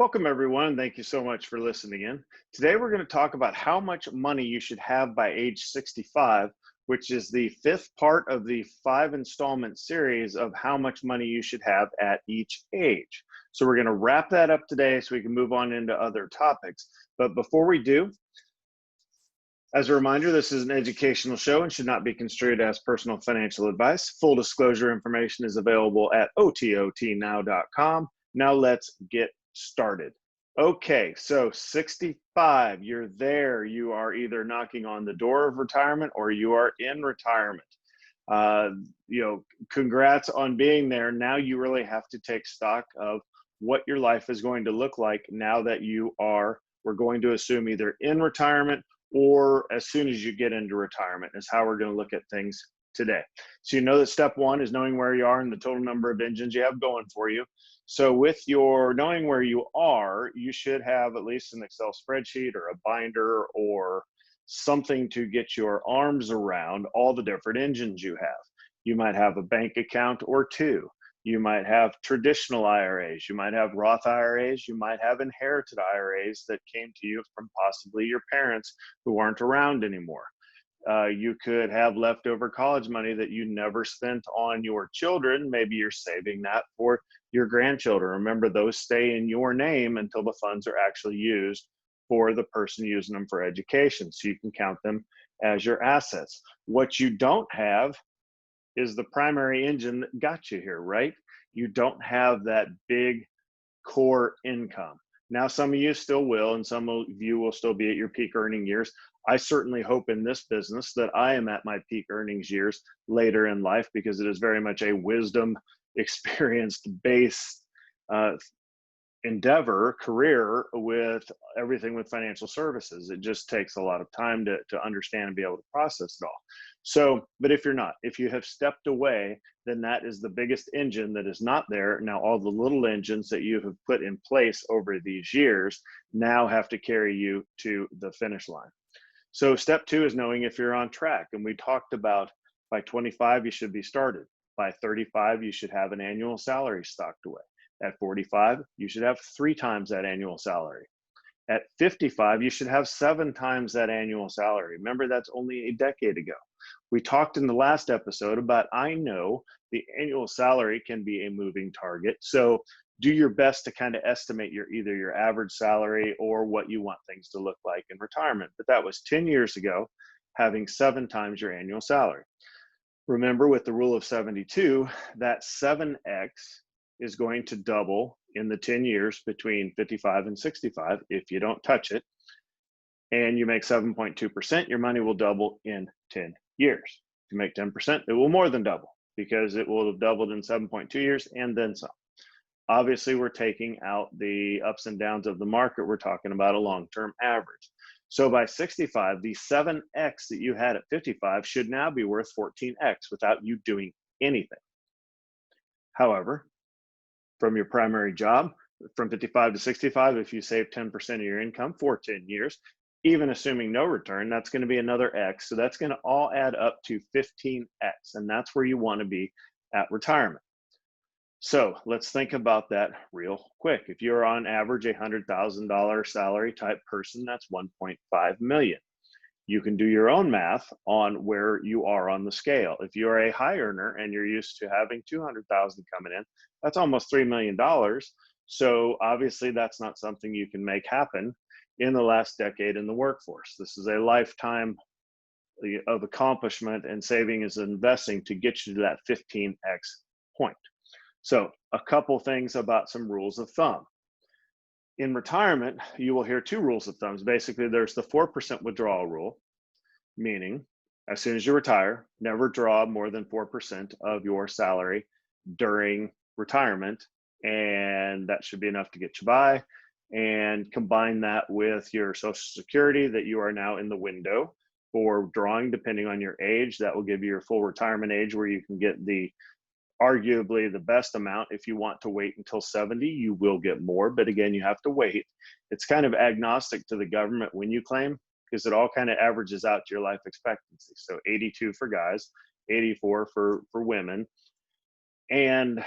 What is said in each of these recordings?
Welcome, everyone. Thank you so much for listening in. Today, we're going to talk about how much money you should have by age 65, which is the fifth part of the 5 installment series of how much money you should have at each age. So we're going to wrap that up today so we can move on into other topics. But before we do, as a reminder, this is an educational show and should not be construed as personal financial advice. Full disclosure information is available at OTOTnow.com. Now let's get started. Okay, so 65, you're there. You are either knocking on the door of retirement or you are in retirement. Congrats on being there. Now you really have to take stock of what your life is going to look like now that we're going to assume either in retirement or as soon as you get into retirement is how we're going to look at things today. So you know that step one is knowing where you are and the total number of engines you have going for you. So with your knowing where you are, you should have at least an Excel spreadsheet or a binder or something to get your arms around all the different engines you have. You might have a bank account or two. You might have traditional IRAs. You might have Roth IRAs. You might have inherited IRAs that came to you from possibly your parents who aren't around anymore. You could have leftover college money that you never spent on your children. Maybe you're saving that for your grandchildren. Remember, those stay in your name until the funds are actually used for the person using them for education. So you can count them as your assets. What you don't have is the primary engine that got you here, right? You don't have that big core income. Now, some of you still will, and some of you will still be at your peak earning years. I certainly hope in this business that I am at my peak earnings years later in life, because it is very much a wisdom, experienced-based career with everything with financial services. It just takes a lot of time to understand and be able to process it all. So, but if you're not, if you have stepped away, then that is the biggest engine that is not there. Now, all the little engines that you have put in place over these years now have to carry you to the finish line. So step two is knowing if you're on track. And we talked about by 25, you should be started. By 35, you should have an annual salary stocked away. At 45, you should have 3 times that annual salary. At 55, you should have 7 times that annual salary. Remember, that's only a decade ago. We talked in the last episode about, I know the annual salary can be a moving target. So do your best to kind of estimate either your average salary or what you want things to look like in retirement. But that was 10 years ago, having 7 times your annual salary. Remember, with the rule of 72, that 7x is going to double in the 10 years between 55 and 65 if you don't touch it, and you make 7.2%, your money will double in 10 years. If you make 10%, it will more than double, because it will have doubled in 7.2 years and then some. Obviously, we're taking out the ups and downs of the market. We're talking about a long-term average. So by 65, the 7x that you had at 55 should now be worth 14x without you doing anything. However, from your primary job, from 55 to 65, if you save 10% of your income for 10 years, even assuming no return, that's going to be another X. So that's going to all add up to 15X. And that's where you want to be at retirement. So let's think about that real quick. If you're on average a $100,000 salary type person, that's 1.5 million. You can do your own math on where you are on the scale. If you're a high earner and you're used to having 200,000 coming in, that's almost $3 million. So obviously that's not something you can make happen in the last decade in the workforce. This is a lifetime of accomplishment, and saving is investing to get you to that 15x point. So a couple things about some rules of thumb. In retirement, you will hear 2 rules of thumbs. Basically, there's the 4% withdrawal rule, meaning as soon as you retire, never draw more than 4% of your salary during retirement, and that should be enough to get you by. And combine that with your Social Security that you are now in the window for drawing, depending on your age. That will give you your full retirement age, where you can get arguably the best amount. If you want to wait until 70, you will get more, but again, you have to wait. It's kind of agnostic to the government when you claim, because it all kind of averages out to your life expectancy. So 82 for guys, 84 for women, and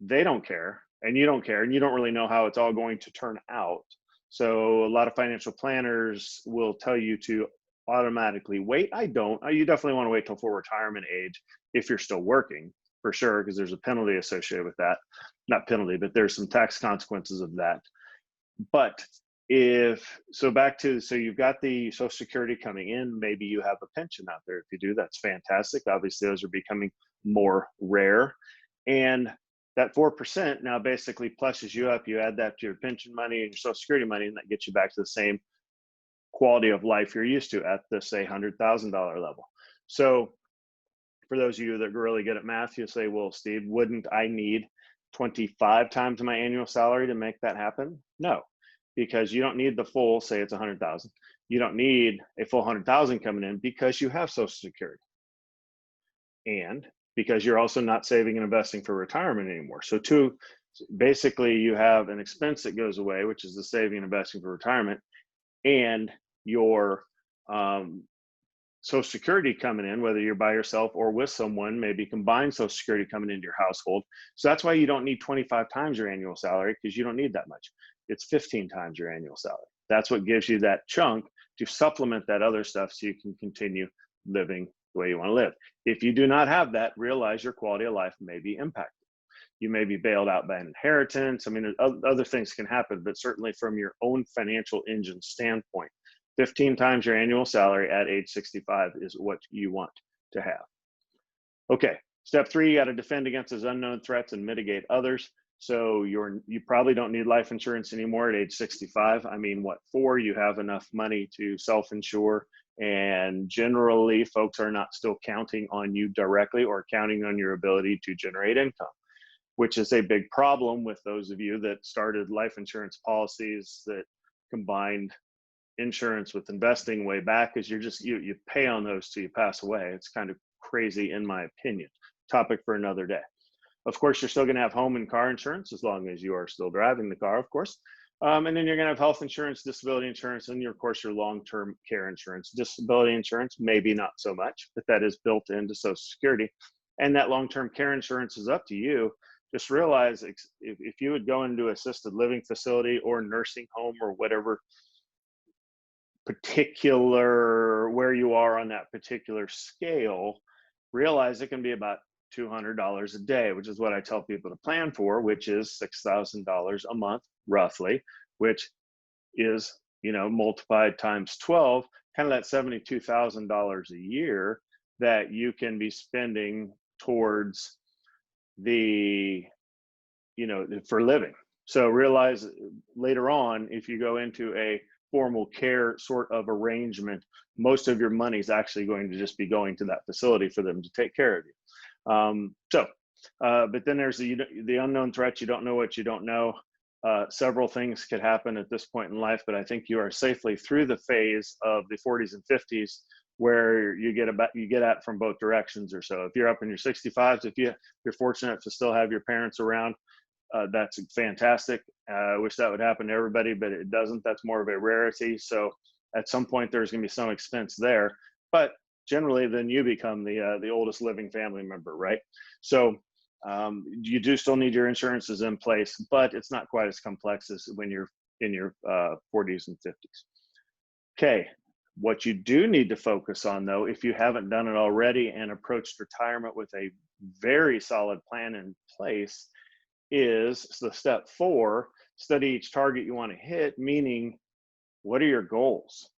they don't care and you don't care, and you don't really know how it's all going to turn out. So a lot of financial planners will tell you to automatically wait. I don't. You definitely want to wait till full retirement age if you're still working, for sure, because there's a penalty associated with that. Not penalty, but there's some tax consequences of that. But if so, back to, so you've got the Social Security coming in, maybe you have a pension out there. If you do, that's fantastic. Obviously, those are becoming more rare. And that 4% now basically plushes you up. You add that to your pension money and your Social Security money, and that gets you back to the same quality of life you're used to at the, say, $100,000 level. So for those of you that are really good at math, you say, well, Steve, wouldn't I need 25 times my annual salary to make that happen? No, because you don't need the full, say it's 100,000. You don't need a full 100,000 coming in because you have Social Security. And because you're also not saving and investing for retirement anymore. So basically you have an expense that goes away, which is the saving and investing for retirement, and your Social Security coming in, whether you're by yourself or with someone, maybe combined Social Security coming into your household. So that's why you don't need 25 times your annual salary, because you don't need that much. It's 15 times your annual salary. That's what gives you that chunk to supplement that other stuff so you can continue living the way you want to live. If you do not have that, realize your quality of life may be impacted. You may be bailed out by an inheritance. I mean, other things can happen, but certainly from your own financial engine standpoint, 15 times your annual salary at age 65 is what you want to have. Okay, step 3, you got to defend against those unknown threats and mitigate others. So you probably don't need life insurance anymore at age 65. I mean, what for? You have enough money to self-insure, and generally folks are not still counting on you directly or counting on your ability to generate income, which is a big problem with those of you that started life insurance policies that combined insurance with investing way back, because you pay on those till you pass away. It's kind of crazy, in my opinion. Topic for another day. Of course, you're still going to have home and car insurance as long as you are still driving the car, of course. And then you're going to have health insurance, disability insurance, and of course your long-term care insurance. Disability insurance, maybe not so much, but that is built into Social Security. And that long-term care insurance is up to you. Just realize if you would go into assisted living facility or nursing home or whatever particular, where you are on that particular scale, realize it can be about $200 a day, which is what I tell people to plan for, which is $6,000 a month, roughly, which is, multiplied times 12, kind of that $72,000 a year that you can be spending towards for living. So realize later on, if you go into a formal care sort of arrangement, most of your money is actually going to just be going to that facility for them to take care of you. But then there's the unknown threats. You don't know what you don't know. Several things could happen at this point in life, but I think you are safely through the phase of the 40s and 50s where you get at from both directions or so. If you're up in your 65s, if you're fortunate to still have your parents around, that's fantastic. I wish that would happen to everybody, but it doesn't. That's more of a rarity. So at some point there's going to be some expense there, but generally then you become the oldest living family member, right? So you do still need your insurances in place, but it's not quite as complex as when you're in your 40s and 50s. Okay, what you do need to focus on, though, if you haven't done it already and approached retirement with a very solid plan in place, is the step 4, study each target you want to hit, meaning what are your goals?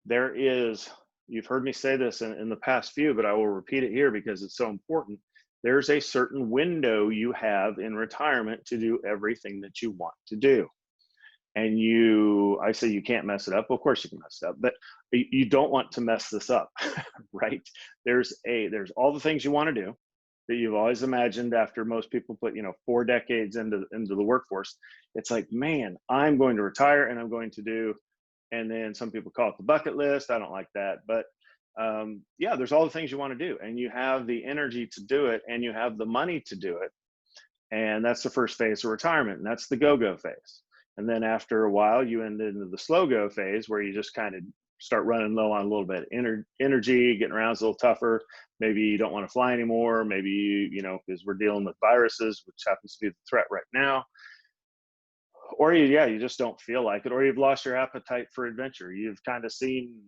You've heard me say this in the past few, but I will repeat it here because it's so important. There's a certain window you have in retirement to do everything that you want to do. And I say you can't mess it up. Well, of course you can mess it up, but you don't want to mess this up, right? There's all the things you want to do that you've always imagined after most people put, 4 decades into the workforce. It's like, man, I'm going to retire and I'm going to do, and then some people call it the bucket list. I don't like that, but yeah, there's all the things you want to do, and you have the energy to do it, and you have the money to do it. And that's the first phase of retirement, and that's the go-go phase. And then after a while, you end into the slow-go phase where you just kind of start running low on a little bit of energy, getting around is a little tougher. Maybe you don't want to fly anymore. Maybe because we're dealing with viruses, which happens to be the threat right now. Or you just don't feel like it, or you've lost your appetite for adventure. You've kind of seen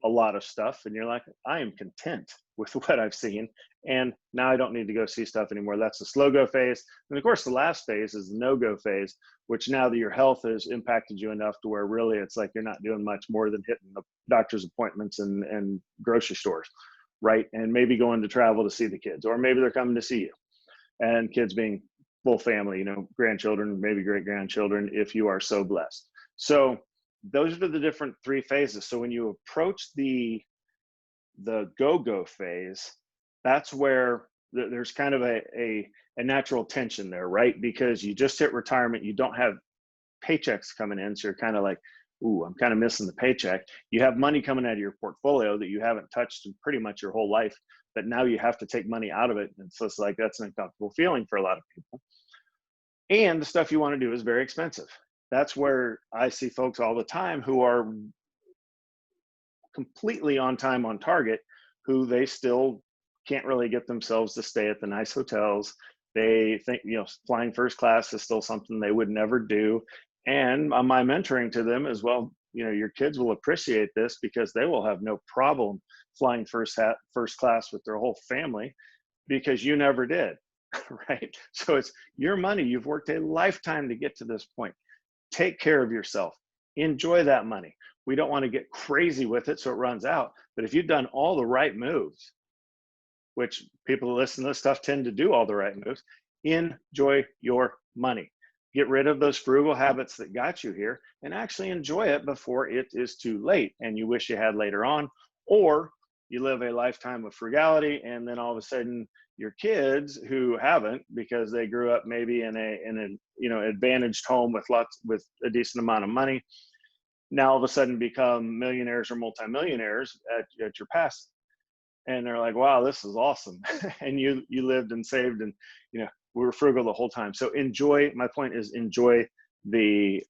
a lot of stuff and you're like, I am content with what I've seen, and now I don't need to go see stuff anymore. That's the slow go phase. And of course the last phase is the no go phase, which now that your health has impacted you enough to where really it's like you're not doing much more than hitting the doctor's appointments and grocery stores, right? And maybe going to travel to see the kids, or maybe they're coming to see you, and kids being full family, grandchildren, maybe great grandchildren, if you are so blessed. So those are the different three phases. So when you approach the go-go phase, that's where there's kind of a natural tension there, right? Because you just hit retirement, you don't have paychecks coming in, so you're kind of like, ooh, I'm kind of missing the paycheck. You have money coming out of your portfolio that you haven't touched in pretty much your whole life, but now you have to take money out of it. And so it's like, that's an uncomfortable feeling for a lot of people. And the stuff you want to do is very expensive. That's where I see folks all the time who are completely on time, on target, who they still can't really get themselves to stay at the nice hotels. They think, flying first class is still something they would never do. And my mentoring to them is, well, your kids will appreciate this because they will have no problem flying first class with their whole family because you never did, right? So it's your money. You've worked a lifetime to get to this point. Take care of yourself. Enjoy that money. We don't want to get crazy with it so it runs out. But if you've done all the right moves, which people who listen to this stuff tend to do all the right moves, enjoy your money. Get rid of those frugal habits that got you here and actually enjoy it before it is too late and you wish you had later on. Or you live a lifetime of frugality and then all of a sudden your kids who haven't, because they grew up maybe in an advantaged home with a decent amount of money, now all of a sudden become millionaires or multimillionaires at your passing. And they're like, wow, this is awesome. And you lived and saved and we were frugal the whole time. So my point is enjoy the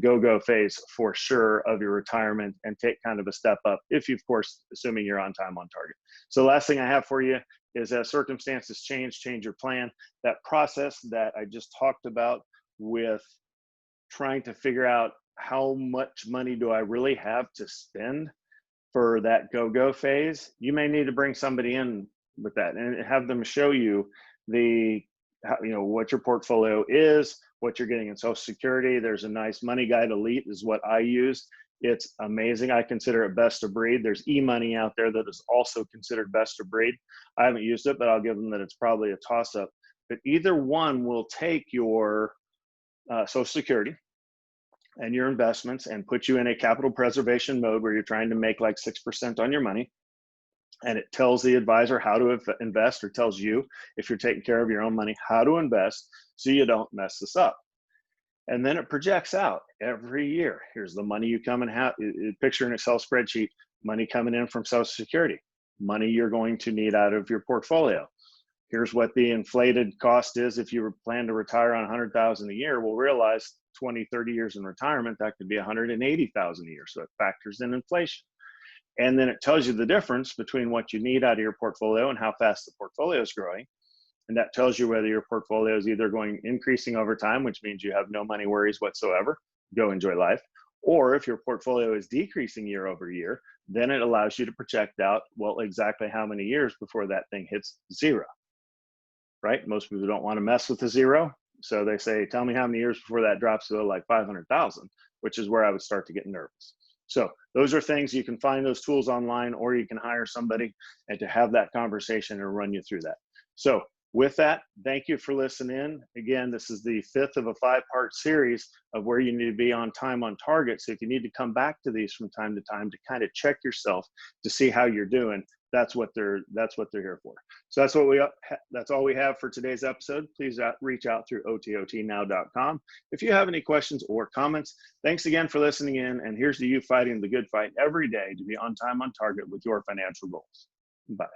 go-go phase for sure of your retirement and take kind of a step up if you, of course, assuming you're on time, on target. So last thing I have for you is as circumstances change your plan. That process that I just talked about with trying to figure out how much money do I really have to spend for that go-go phase, you may need to bring somebody in with that and have them show you what your portfolio is, what you're getting in Social Security. There's a nice Money Guide Elite is what I use. It's amazing. I consider it best of breed. There's e-money out there that is also considered best of breed. I haven't used it, but I'll give them that it's probably a toss-up. But either one will take your Social Security and your investments and put you in a capital preservation mode where you're trying to make like 6% on your money. And it tells the advisor how to invest, or tells you, if you're taking care of your own money, how to invest so you don't mess this up. And then it projects out every year. Here's the money you come and have. Picture an Excel spreadsheet, money coming in from Social Security, money you're going to need out of your portfolio. Here's what the inflated cost is if you plan to retire on $100,000 a year. We'll realize 20, 30 years in retirement, that could be $180,000 a year. So it factors in inflation. And then it tells you the difference between what you need out of your portfolio and how fast the portfolio is growing. And that tells you whether your portfolio is either increasing over time, which means you have no money worries whatsoever, go enjoy life. Or if your portfolio is decreasing year over year, then it allows you to project out, well, exactly how many years before that thing hits zero, right? Most people don't want to mess with the zero. So they say, tell me how many years before that drops to like 500,000, which is where I would start to get nervous. So those are things you can find those tools online, or you can hire somebody and to have that conversation and run you through that. So with that, thank you for listening. Again, this is the 5th of a 5-part series of where you need to be on time, on target. So if you need to come back to these from time to time to kind of check yourself to see how you're doing, that's what they're here for. So that's all we have for today's episode. Please reach out through ototnow.com if you have any questions or comments. Thanks again for listening in, and here's to you fighting the good fight every day to be on time, on target with your financial goals. Bye.